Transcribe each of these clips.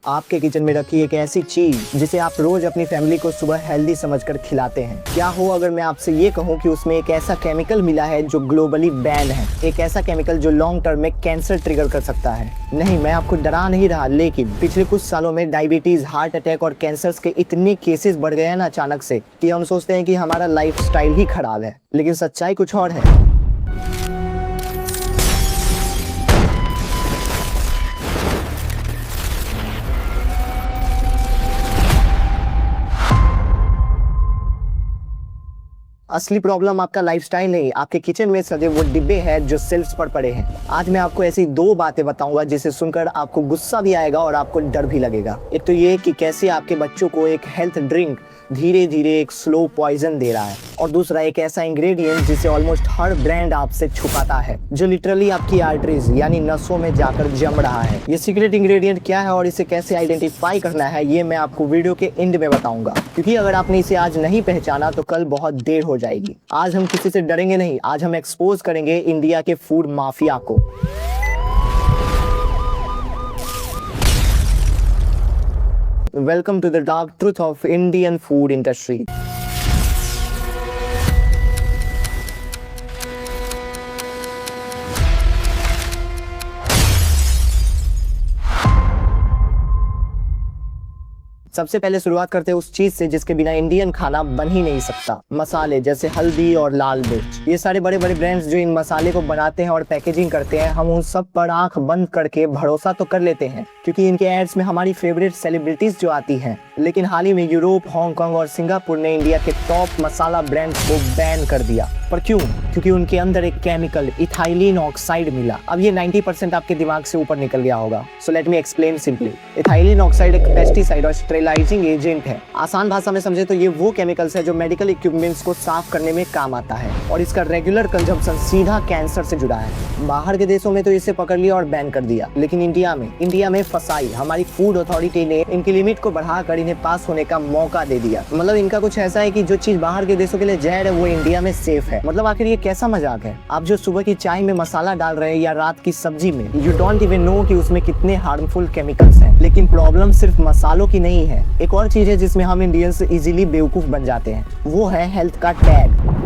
आपके किचन में रखी एक ऐसी चीज जिसे आप रोज अपनी फैमिली को सुबह हेल्दी समझकर खिलाते हैं। क्या हो अगर मैं आपसे ये कहूँ कि उसमें एक ऐसा केमिकल मिला है जो ग्लोबली बैन है, एक ऐसा केमिकल जो लॉन्ग टर्म में कैंसर ट्रिगर कर सकता है। नहीं, मैं आपको डरा नहीं रहा, लेकिन पिछले कुछ सालों में डायबिटीज, हार्ट अटैक और कैंसर के इतने केसेस बढ़ गए हैं ना अचानक से कि हम सोचते हैं कि हमारा लाइफस्टाइल ही खराब है, लेकिन सच्चाई कुछ और है। असली प्रॉब्लम आपका लाइफस्टाइल नहीं, आपके किचन में सजे वो डिब्बे हैं जो शेल्फ्स पर पड़े हैं। आज मैं आपको ऐसी दो बातें बताऊंगा जिसे सुनकर आपको गुस्सा भी आएगा और आपको डर भी लगेगा। एक तो ये कि कैसे आपके बच्चों को एक हेल्थ ड्रिंक धीरे धीरे एक स्लो पॉइजन दे रहा है, और दूसरा एक ऐसा इंग्रेडिएंट जिसे ऑलमोस्ट हर ब्रांड आपसे छुपाता है, जो लिटरली आपकी आर्टरीज यानी नसों में जाकर जम रहा है। ये सीक्रेट इंग्रेडिएंट क्या है और इसे कैसे आइडेंटिफाई करना है, ये मैं आपको वीडियो के एंड में बताऊंगा, क्योंकि अगर आपने इसे आज नहीं पहचाना तो कल बहुत देर हो जाएगी। आज हम किसी से डरेंगे नहीं, आज हम एक्सपोज करेंगे इंडिया के फूड माफिया को। Welcome to the dark truth of Indian food industry. सबसे पहले शुरुआत करते हैं उस चीज से जिसके बिना इंडियन खाना बन ही नहीं सकता। मसाले जैसे हल्दी और लाल मिर्च। ये सारे बड़े बड़े ब्रांड्स जो इन मसाले को बनाते हैं और पैकेजिंग करते हैं, हम उन सब पर आंख बंद करके भरोसा तो कर लेते हैं क्योंकि इनके एड्स में हमारी फेवरेट सेलिब्रिटीज जो आती हैं। लेकिन हाल ही में यूरोप, हांगकांग और सिंगापुर ने इंडिया के टॉप मसाला ब्रांड्स को बैन कर दिया। पर क्यों? क्योंकि उनके अंदर एक केमिकल इथाइलिन ऑक्साइड मिला। अब ये 90% आपके दिमाग से ऊपर निकल गया होगा, so let me explain simply. Ethylene oxide एक पेस्टिसाइड और स्टेरिलाइजिंग एजेंट है। आसान भाषा में समझे तो ये वो केमिकल्स है जो मेडिकल इक्विपमेंट्स को साफ करने में काम आता है, और इसका रेगुलर कंजम्पशन सीधा कैंसर से जुड़ा है। बाहर के देशों में तो इसे पकड़ लिया और बैन कर दिया, लेकिन इंडिया में फसाई हमारी फूड अथॉरिटी ने इनकी लिमिट को बढ़ाकर इन्हें पास होने का मौका दे दिया। मतलब इनका कुछ ऐसा है कि जो चीज बाहर के देशों के लिए जहर है वो इंडिया में सेफ है। मतलब आखिर ये कैसा मजाक है? आप जो सुबह की चाय में मसाला डाल रहे हैं या रात की सब्जी में, यू डोंट इवन नो कि उसमें कितने हार्मफुल केमिकल्स हैं। लेकिन प्रॉब्लम सिर्फ मसालों की नहीं है। एक और चीज है जिसमें हम इंडियंस इजीली बेवकूफ बन जाते हैं, वो है हेल्थ का टैग।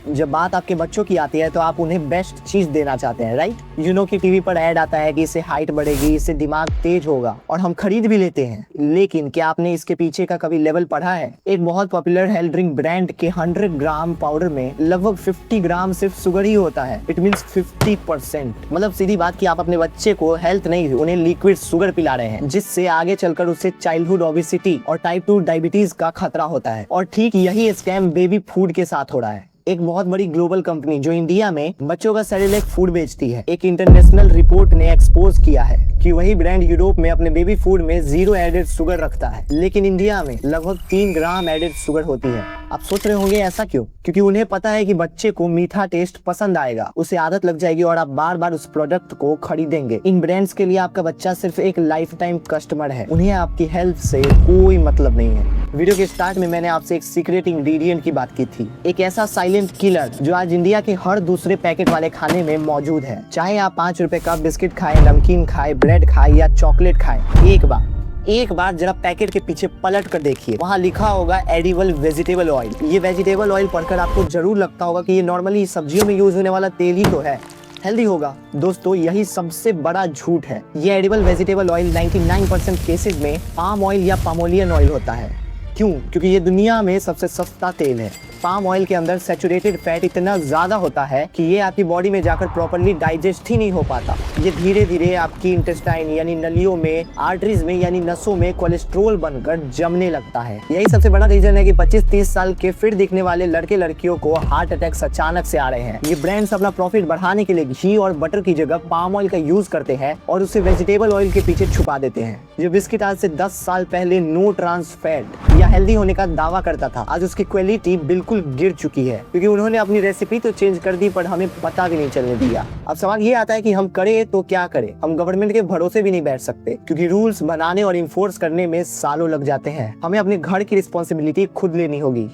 जब बात आपके बच्चों की आती है तो आप उन्हें बेस्ट चीज देना चाहते हैं, राइट? यू नो कि टीवी पर ऐड आता है कि इससे हाइट बढ़ेगी, इससे दिमाग तेज होगा, और हम खरीद भी लेते हैं। लेकिन क्या आपने इसके पीछे का कभी लेवल पढ़ा है? एक बहुत पॉपुलर हेल्थ ड्रिंक ब्रांड के 100 ग्राम पाउडर में लगभग 50 ग्राम सिर्फ शुगर ही होता है। It means 50%। मतलब सीधी बात कि आप अपने बच्चे को हेल्थ नहीं, उन्हें लिक्विड शुगर पिला रहे हैं, जिससे आगे चलकर उसे चाइल्डहुड ओबेसिटी और टाइप 2 डायबिटीज का खतरा होता है। और ठीक यही स्कैम बेबी फूड के साथ हो रहा है। एक बहुत बड़ी ग्लोबल कंपनी जो इंडिया में बच्चों का सेरेलैक फूड बेचती है, एक इंटरनेशनल रिपोर्ट ने एक्सपोज किया है कि वही ब्रांड यूरोप में अपने बेबी फूड में 0 एडेड शुगर रखता है, लेकिन इंडिया में लगभग 3 ग्राम एडेड शुगर होती है। आप सोच रहे होंगे ऐसा क्यों? क्योंकि उन्हें पता है कि बच्चे को मीठा टेस्ट पसंद आएगा, उसे आदत लग जाएगी और आप बार बार उस प्रोडक्ट को खरीदेंगे। इन ब्रांड्स के लिए आपका बच्चा सिर्फ एक लाइफ टाइम कस्टमर है, उन्हें आपकी हेल्थ से कोई मतलब नहीं है। वीडियो के स्टार्ट में मैंने आपसे एक सीक्रेट इंग्रेडिएंट की बात की थी, एक ऐसा साइलेंट किलर जो आज इंडिया के हर दूसरे पैकेट वाले खाने में मौजूद है। चाहे आप 5 रुपए का बिस्किट खाएं, नमकीन खाएं, ब्रेड खाएं या चॉकलेट खाएं, एक बार जरा पैकेट के पीछे पलट कर देखिए, वहाँ लिखा होगा एडिबल वेजिटेबल ऑयल। ये वेजिटेबल ऑयल पढ़कर आपको जरूर लगता होगा कि ये नॉर्मली सब्जियों में यूज होने वाला तेल ही तो है, हेल्दी होगा। दोस्तों, यही सबसे बड़ा झूठ है। ये एडिबल वेजिटेबल ऑयल 99% केसेस में पाम ऑयल या पामोलियन ऑयल होता है। क्यों? क्योंकि ये दुनिया में सबसे सस्ता तेल है। पाम ऑयल के अंदर सैचुरेटेड फैट इतना ज्यादा होता है कि ये आपकी बॉडी में जाकर प्रॉपर्ली डाइजेस्ट ही नहीं हो पाता। ये धीरे धीरे आपकी इंटेस्टाइन यानी नलियों में, आर्टरीज में यानी नसों में कोलेस्ट्रोल बनकर जमने लगता है। यही सबसे बड़ा रीजन है कि 25-30 साल के फिट दिखने वाले लड़के लड़कियों को हार्ट अटैक्स अचानक से आ रहे हैं। ये ब्रांड्स अपना प्रॉफिट बढ़ाने के लिए घी और बटर की जगह पाम ऑयल का यूज करते हैं और उसे वेजिटेबल ऑयल के पीछे छुपा देते हैं। जो बिस्किट आज से 10 साल पहले नो ट्रांस फैट या हेल्दी होने का दावा करता था, आज उसकी क्वालिटी बिल्कुल गिर चुकी है, क्योंकि उन्होंने अपनी रेसिपी तो चेंज कर दी पर हमें पता भी नहीं चलने दिया। अब सवाल ये आता है कि हम करें तो क्या करें? हम गवर्नमेंट के भरोसे भी नहीं बैठ सकते, क्योंकि रूल्स बनाने और इन्फोर्स करने में सालों लग जाते हैं। हमें अपने घर की रिस्पॉन्सिबिलिटी खुद लेनी होगी।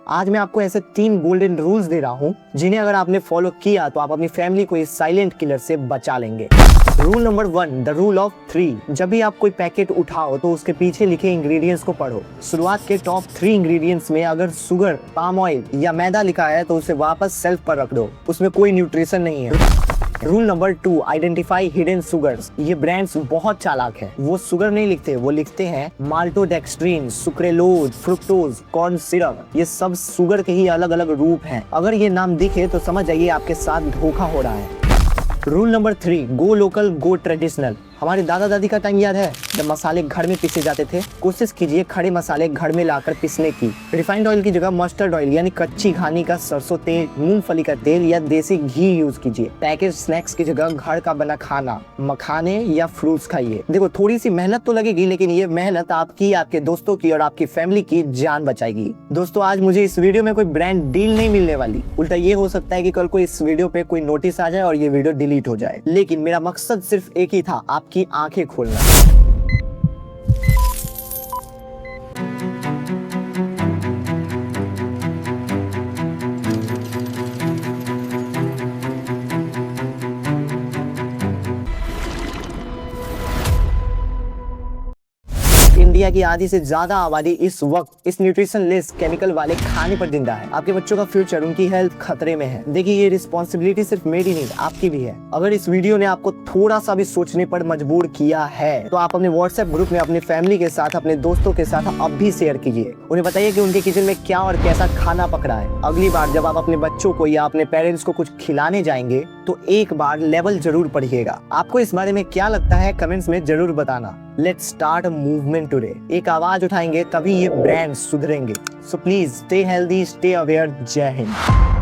आज मैं आपको ऐसे 3 गोल्डन रूल्स दे रहा हूँ जिन्हें अगर आपने फॉलो किया तो आप अपनी फैमिली को इस साइलेंट किलर से बचा लेंगे। Rule number 1, the rule of 3। जब भी आप कोई पैकेट उठाओ तो उसके पीछे लिखे इंग्रेडिएंट्स को पढ़ो। शुरुआत के टॉप 3 इंग्रेडिएंट्स में अगर शुगर, पाम ऑयल या मैदा लिखा है तो उसे वापस सेल्फ पर रख दो, उसमें कोई न्यूट्रिशन नहीं है। Rule number 2, identify hidden sugars. ये ब्रांड्स बहुत चालाक हैं। वो शुगर नहीं लिखते, वो लिखते हैं माल्टोडेक्स्ट्रीन, सुक्रेलोज, फ्रुक्टोज, कॉर्न सिरप। ये सब शुगर के ही अलग अलग रूप हैं। अगर ये नाम दिखे तो समझ जाइए आपके साथ धोखा हो रहा है। रूल नंबर 3, गो लोकल गो ट्रेडिशनल। हमारे दादा दादी का टाइम याद है जब मसाले घर में पीसे जाते थे? कोशिश कीजिए खड़े मसाले घर में लाकर पीसने की। रिफाइंड ऑयल की जगह मस्टर्ड ऑयल यानी कच्ची घानी का सरसों तेल, मूंगफली का तेल या देसी घी यूज कीजिए। पैकेज स्नैक्स की जगह घर का बना खाना, मखाने या फ्रूट्स खाइए। देखो थोड़ी सी मेहनत तो लगेगी, लेकिन ये मेहनत आपकी, आपके दोस्तों की और आपकी फैमिली की जान बचाएगी। दोस्तों आज मुझे इस वीडियो में कोई ब्रांड डील नहीं मिलने वाली। उल्टा ये हो सकता है कि कल को इस वीडियो पे कोई नोटिस आ जाए और ये वीडियो डिलीट हो जाए, लेकिन मेरा मकसद सिर्फ एक ही था, आपकी आंखें खोलना। इंडिया की आधी से ज्यादा आबादी इस वक्त इस न्यूट्रिशन लेस केमिकल वाले खाने पर जिंदा है। आपके बच्चों का फ्यूचर, उनकी हेल्थ खतरे में है। देखिए ये रिस्पॉन्सिबिलिटी सिर्फ मेरी नहीं, आपकी भी है। अगर इस वीडियो ने आपको थोड़ा सा भी सोचने पर मजबूर किया है तो आप अपने व्हाट्सएप ग्रुप में अपनी फैमिली के साथ, अपने दोस्तों के साथ अब भी शेयर कीजिए। उन्हें बताइए कि उनके किचन में क्या और कैसा खाना पक रहा है। अगली बार जब आप अपने बच्चों को या अपने पेरेंट्स को कुछ खिलाने जाएंगे तो एक बार लेवल जरूर पढ़िएगा। आपको इस बारे में क्या लगता है कमेंट्स में जरूर बताना। Let's start a movement today. एक आवाज उठाएंगे तभी ये ब्रांड सुधरेंगे। So please stay healthy, stay aware. जय हिंद।